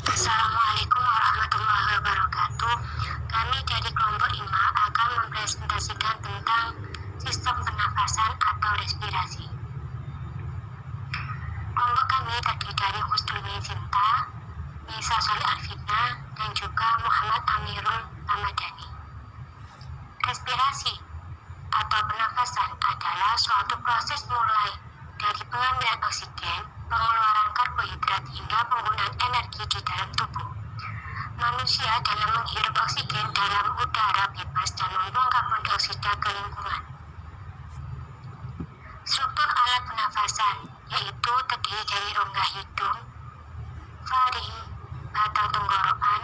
Assalamualaikum warahmatullahi wabarakatuh. Kami dari kelompok 5 akan mempresentasikan tentang sistem pernafasan atau respirasi. Kelompok kami terdiri dari Husnul Sinta, Nisa Solih Alfitna, dan juga Muhammad Amirul Ramadhani. Respirasi atau pernafasan adalah suatu proses mulai dari pengambilan oksigen, pengeluaran karbohidrat hingga penggunaan energi di dalam tubuh. Manusia dalam menghirup oksigen dalam udara bebas dan membuang karbon dioksida ke lingkungan. Struktur alat pernafasan yaitu terdiri dari rongga hidung, faring, batang tenggorokan,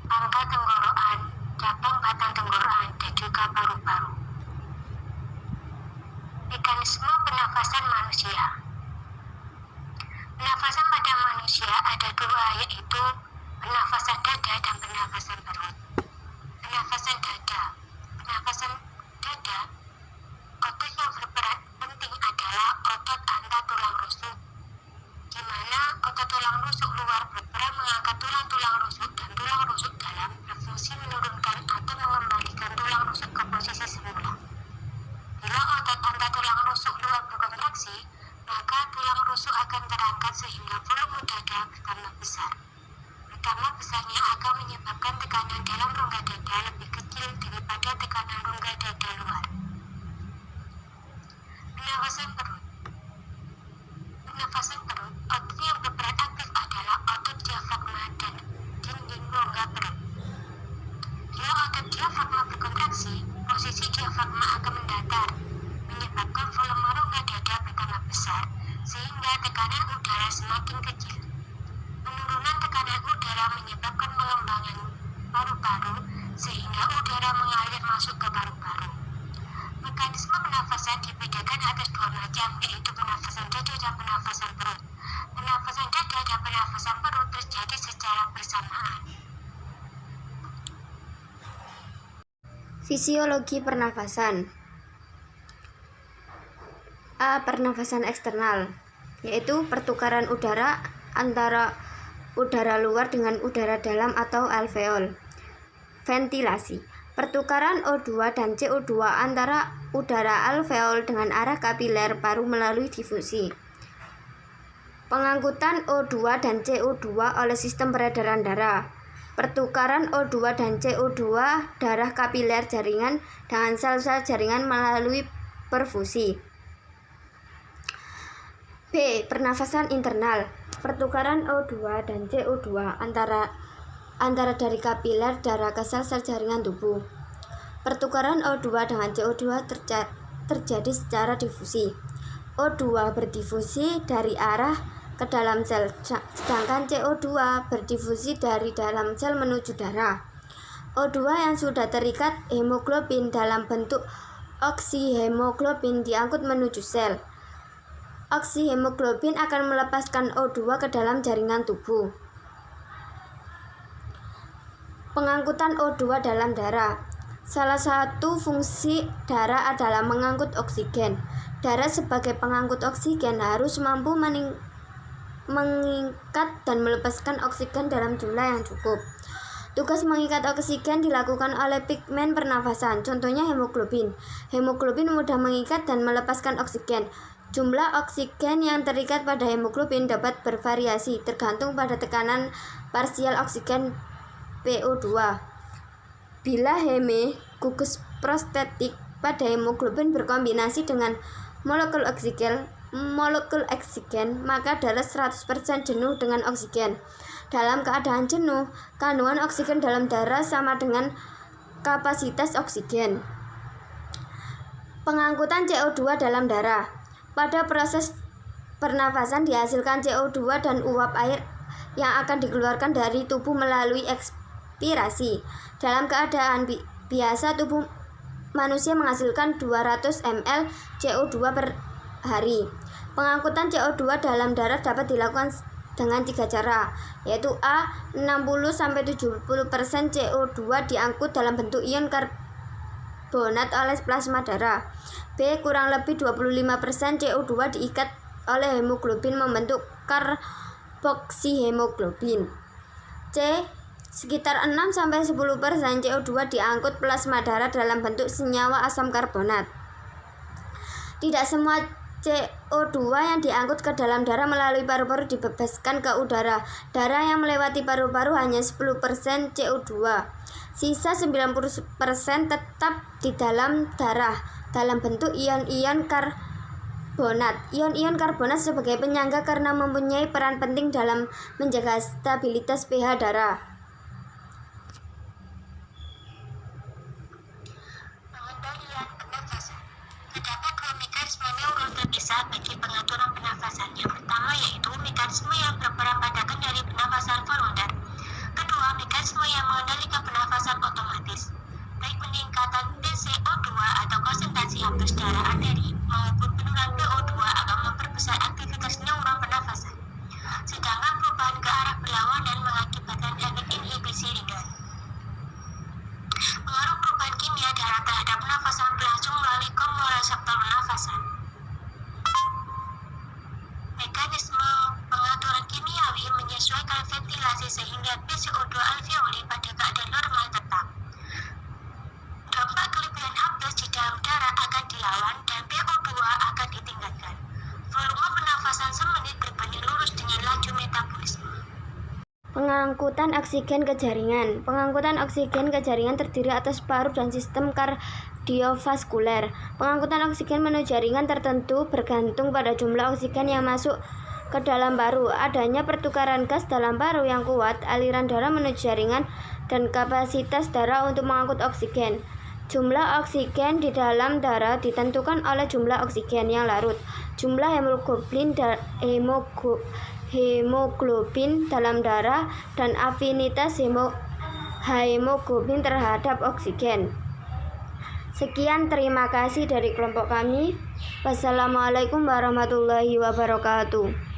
pangkal tenggorokan, cabang batang tenggorokan, dan juga paru-paru. Mekanisme pernafasan manusia. Pernafasan pada manusia ada dua, yaitu pernafasan dada dan pernafasan perut. Pernafasan dada. Pernafasan dada, otot yang berperan penting adalah otot antara tulang rusuk, di mana otot tulang rusuk luar berperan mengangkat tulang-tulang rusuk dan tulang rusuk dalam berfungsi menurunkan atau mengembalikan tulang rusuk ke posisi semula. Bila otot antara tulang rusuk luar berkontraksi, maka tulang rusuk akan terangkat sehingga volume dada bertambah besar. Bertambah besarnya akan menyebabkan tekanan dalam rongga dada lebih kecil daripada tekanan rongga dada luar. Pernafasan perut. Pernafasan perut, otot yang berperan aktif adalah otot diafragma dan dinding rongga perut. Bila otot diafragma berkontraksi, posisi diafragma akan mendatar, menyebabkan volume rongga dada bertambah besar, sehingga tekanan udara semakin kecil. Penurunan tekanan udara menyebabkan pengembangan paru-paru, sehingga udara mengalir masuk ke paru-paru. Mekanisme pernafasan dibedakan atas dua macam, yaitu pernafasan dada dan pernafasan perut. Pernafasan dada dan pernafasan perut terjadi secara bersamaan. Fisiologi pernafasan. A. Pernafasan eksternal, yaitu pertukaran udara antara udara luar dengan udara dalam atau alveol. Ventilasi. Pertukaran O2 dan CO2 antara udara alveol dengan arah kapiler paru melalui difusi. Pengangkutan O2 dan CO2 oleh sistem peredaran darah. Pertukaran O2 dan CO2 darah kapiler jaringan dengan sel-sel jaringan melalui perfusi. B. Pernafasan internal. Pertukaran O2 dan CO2 antara dari kapiler darah ke sel-sel jaringan tubuh. Pertukaran O2 dengan CO2 terjadi secara difusi. O2 berdifusi dari arah ke dalam sel, sedangkan CO2 berdifusi dari dalam sel menuju darah. O2 yang sudah terikat hemoglobin dalam bentuk oksihemoglobin diangkut menuju sel. Oksihemoglobin akan melepaskan O2 ke dalam jaringan tubuh. Pengangkutan O2 dalam darah. Salah satu fungsi darah adalah mengangkut oksigen. Darah sebagai pengangkut oksigen harus mampu mengikat dan melepaskan oksigen dalam jumlah yang cukup. Tugas mengikat oksigen dilakukan oleh pigmen pernafasan, contohnya hemoglobin. Hemoglobin mudah mengikat dan melepaskan oksigen. Jumlah oksigen yang terikat pada hemoglobin dapat bervariasi tergantung pada tekanan parsial oksigen PO2. Bila heme, gugus prostetik pada hemoglobin berkombinasi dengan molekul oksigen, maka darah 100% jenuh dengan oksigen. Dalam keadaan jenuh, kandungan oksigen dalam darah sama dengan kapasitas oksigen. Pengangkutan CO2 dalam darah. Pada proses pernafasan dihasilkan CO2 dan uap air yang akan dikeluarkan dari tubuh melalui ekspirasi. Dalam keadaan biasa, tubuh manusia menghasilkan 200 ml CO2 per hari. Pengangkutan CO2 dalam darah dapat dilakukan dengan 3 cara, yaitu A. 60-70% CO2 diangkut dalam bentuk ion karbonat oleh plasma darah. B. Kurang lebih 25% CO2 diikat oleh hemoglobin membentuk oksihemoglobin. C. Sekitar 6-10% CO2 diangkut plasma darah dalam bentuk senyawa asam karbonat. Tidak semua CO2 yang diangkut ke dalam darah melalui paru-paru dibebaskan ke udara. Darah yang melewati paru-paru hanya 10% CO2. Sisa 90% tetap di dalam darah dalam bentuk ion-ion karbonat. Ion-ion karbonat sebagai penyangga karena mempunyai peran penting dalam menjaga stabilitas pH darah. Pengendalian pernafasan. Terdapat dua mekanisme neuron terpisah bagi pengaturan pernafasan. Yang pertama yaitu mekanisme yang berperan pada kendali pernafasan volunter. Kedua, mekanisme yang mengendalikan pernafasan otomatis. Baik peningkatan PCO2 atau konsentrasi hapus darah arteri maupun penurunan PO2 akan memperbesar aktivitas neuron pernafasan. Sedangkan perubahan ke arah berlawanan mengakibatkan efek inhibisi ringan. Pengaruh perubahan kimia darah terhadap pernafasan berlangsung melalui kemoreseptor pernafasan. Mekanisme pengaturan kimiawi menyesuaikan ventilasi sehingga PCO2 alveoli pada keadaan normal tetap. Dampak kelebihan Hz di dalam darah akan dilawan dan PO2 akan ditingkatkan. Volume pernafasan semenit berbanding lurus dengan laju metabolisme. Pengangkutan oksigen ke jaringan. Pengangkutan oksigen ke jaringan terdiri atas paru dan sistem kardiovaskuler. Pengangkutan oksigen menuju jaringan tertentu bergantung pada jumlah oksigen yang masuk ke dalam paru, adanya pertukaran gas dalam paru yang kuat, aliran darah menuju jaringan, dan kapasitas darah untuk mengangkut oksigen. Jumlah oksigen di dalam darah ditentukan oleh jumlah oksigen yang larut, jumlah hemoglobin dalam darah, dan afinitas hemoglobin terhadap oksigen. Sekian, terima kasih dari kelompok kami. Wassalamualaikum warahmatullahi wabarakatuh.